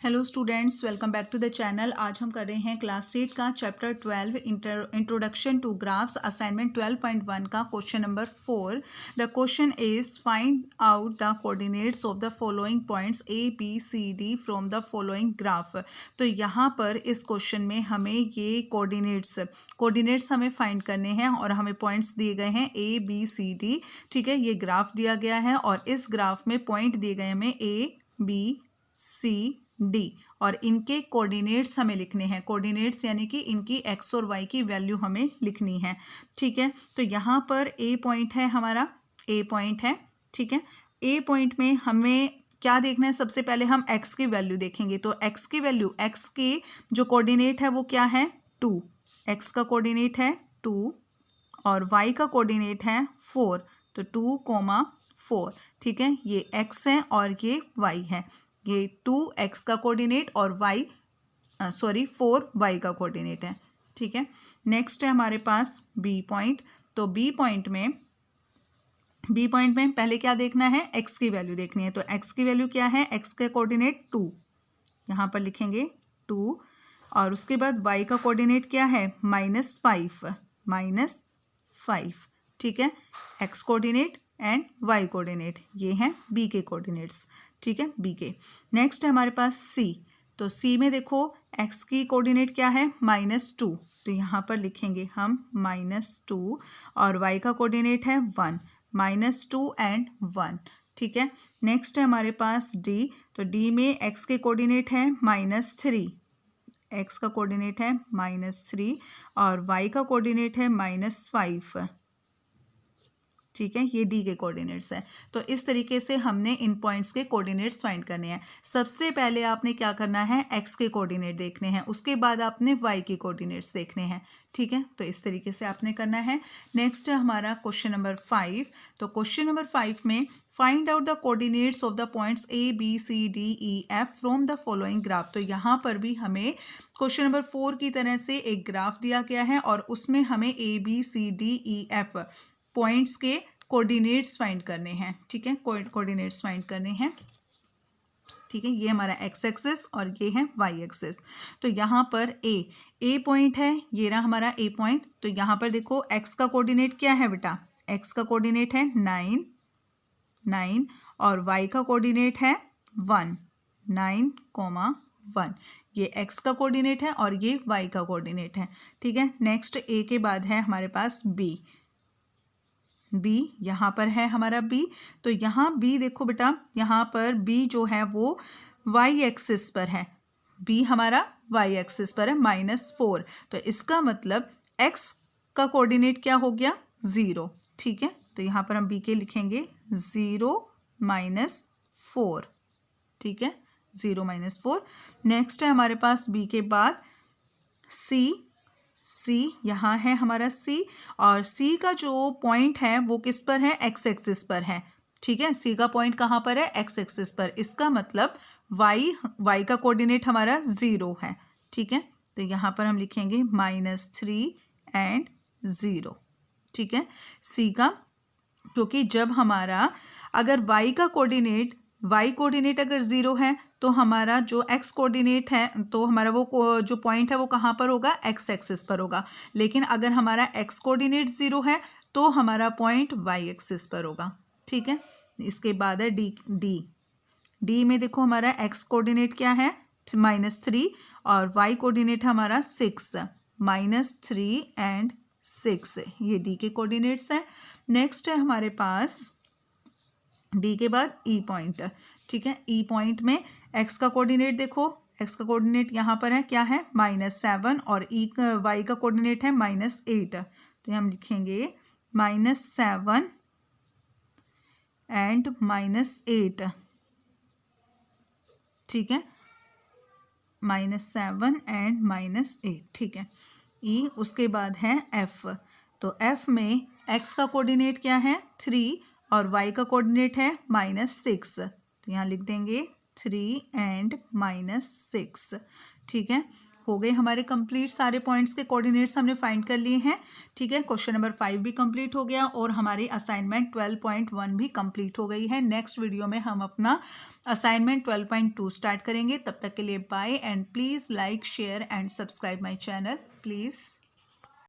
Hello students, welcome back to the channel. आज हम कर रहे हैं क्लास 8 का chapter 12 introduction to graphs assignment 12.1 का question number 4। The question is find out the coordinates of the following points A B C D from the following graph. तो यहाँ पर इस क्वेश्चन में हमें ये कोऑर्डिनेट्स हमें फाइंड करने हैं और हमें पॉइंट्स दिए गए हैं ए बी सी डी। ठीक है, ये ग्राफ दिया गया है और इस ग्राफ में पॉइंट दिए गए हमें ए बी सी डी और इनके कोऑर्डिनेट्स हमें लिखने हैं। कोऑर्डिनेट्स यानी कि इनकी एक्स और वाई की वैल्यू हमें लिखनी है। ठीक है, तो यहाँ पर ए पॉइंट है, हमारा ए पॉइंट है। ठीक है, ए पॉइंट में हमें क्या देखना है? सबसे पहले हम एक्स की वैल्यू देखेंगे। तो एक्स की वैल्यू, एक्स के जो कोऑर्डिनेट है वो क्या है? 2। एक्स का कोऑर्डिनेट है 2 और वाई का कोऑर्डिनेट है 4। तो 2,4। ठीक है, ये एक्स है और ये वाई है। ये 2x का कोऑर्डिनेट और फोर वाई का कोऑर्डिनेट है। ठीक है, नेक्स्ट है हमारे पास बी पॉइंट। तो बी पॉइंट में पहले क्या देखना है? x की वैल्यू देखनी है। तो x की वैल्यू क्या है? x का कोऑर्डिनेट 2, यहाँ पर लिखेंगे 2 और उसके बाद y का कोऑर्डिनेट क्या है? -5। ठीक है, x coordinate and y coordinate, ये हैं b के कोऑर्डिनेट्स। ठीक है, b के। नेक्स्ट है हमारे पास c। तो c में देखो x की कोऑर्डिनेट क्या है? -2। तो यहाँ पर लिखेंगे हम -2 और y का कोऑर्डिनेट है 1, -2 एंड 1। ठीक है, नेक्स्ट है हमारे पास d। तो d में x के कोऑर्डिनेट है -3, x का कोऑर्डिनेट है -3 और y का कोऑर्डिनेट है -5। ठीक है, ये डी के कोऑर्डिनेट्स है। तो इस तरीके से हमने इन पॉइंट्स के कोऑर्डिनेट्स फाइंड करने हैं। सबसे पहले आपने क्या करना है? एक्स के कोऑर्डिनेट देखने हैं, उसके बाद आपने वाई के कोऑर्डिनेट्स देखने हैं। ठीक है, तो इस तरीके से आपने करना है। नेक्स्ट है हमारा क्वेश्चन नंबर 5। तो क्वेश्चन नंबर 5 में find out the coordinates of the points A B C D E F from the following graph. तो यहाँ पर भी हमें क्वेश्चन नंबर 4 की तरह से एक ग्राफ दिया गया है और उसमें हमें A B C D E F points के कोऑर्डिनेट्स फाइंड करने हैं। ठीक है, कोऑर्डिनेट्स फाइंड करने हैं। ठीक है, ये हमारा एक्स एक्सिस और ये है वाई एक्सिस। तो यहाँ पर ए पॉइंट है, ये रहा हमारा ए पॉइंट। तो यहाँ पर देखो एक्स का कोऑर्डिनेट क्या है बेटा? एक्स का कोऑर्डिनेट है 9 और वाई का कोऑर्डिनेट है 1, 9,1। ये एक्स का कोऑर्डिनेट है और ये वाई का कोऑर्डिनेट है। ठीक है, नेक्स्ट ए के बाद है हमारे पास बी। यहाँ पर है हमारा बी। तो यहाँ बी देखो बेटा, यहाँ पर बी जो है वो वाई एक्सिस पर है। बी हमारा वाई एक्सिस पर है -4। तो इसका मतलब एक्स का कोऑर्डिनेट क्या हो गया? 0। ठीक है, तो यहाँ पर हम बी के लिखेंगे 0 -4। ठीक है, 0 -4। नेक्स्ट है हमारे पास बी के बाद सी यहाँ है हमारा सी और सी का जो पॉइंट है वो किस पर है? एक्स एक्सिस पर है। ठीक है, सी का पॉइंट कहाँ पर है? एक्स एक्सिस पर। इसका मतलब वाई का कोऑर्डिनेट हमारा 0 है। ठीक है, तो यहाँ पर हम लिखेंगे -3 एंड 0। ठीक है, सी का, क्योंकि जब हमारा अगर वाई कोऑर्डिनेट अगर 0 है तो हमारा जो एक्स कोऑर्डिनेट है, तो हमारा वो जो पॉइंट है वो कहाँ पर होगा? एक्स एक्सिस पर होगा। लेकिन अगर हमारा एक्स कोऑर्डिनेट 0 है तो हमारा पॉइंट वाई एक्सिस पर होगा। ठीक है, इसके बाद है डी में देखो हमारा एक्स कोऑर्डिनेट क्या है? -3 और वाई कोऑर्डिनेट हमारा 6, -3 एंड 6। ये डी के कोऑर्डिनेट्स हैं। नेक्स्ट है हमारे पास डी के बाद ई पॉइंट। ठीक है, ई पॉइंट में एक्स का कोऑर्डिनेट देखो, एक्स का कोऑर्डिनेट यहाँ पर है क्या है? -7 और वाई का कोऑर्डिनेट है -8। तो हम लिखेंगे -7 एंड -8। ठीक है, -7 एंड -8। ठीक है, ई। उसके बाद है एफ। तो एफ में एक्स का कोऑर्डिनेट क्या है? 3 और y का कोऑर्डिनेट है -6। तो यहाँ लिख देंगे 3 एंड -6। ठीक है, हो गए हमारे कंप्लीट, सारे पॉइंट्स के कोऑर्डिनेट्स हमने फाइंड कर लिए हैं। ठीक है, क्वेश्चन नंबर 5 भी कंप्लीट हो गया और हमारी असाइनमेंट 12.1 भी कंप्लीट हो गई है। नेक्स्ट वीडियो में हम अपना असाइनमेंट 12.2 स्टार्ट करेंगे। तब तक के लिए bye and please like share and subscribe my channel please.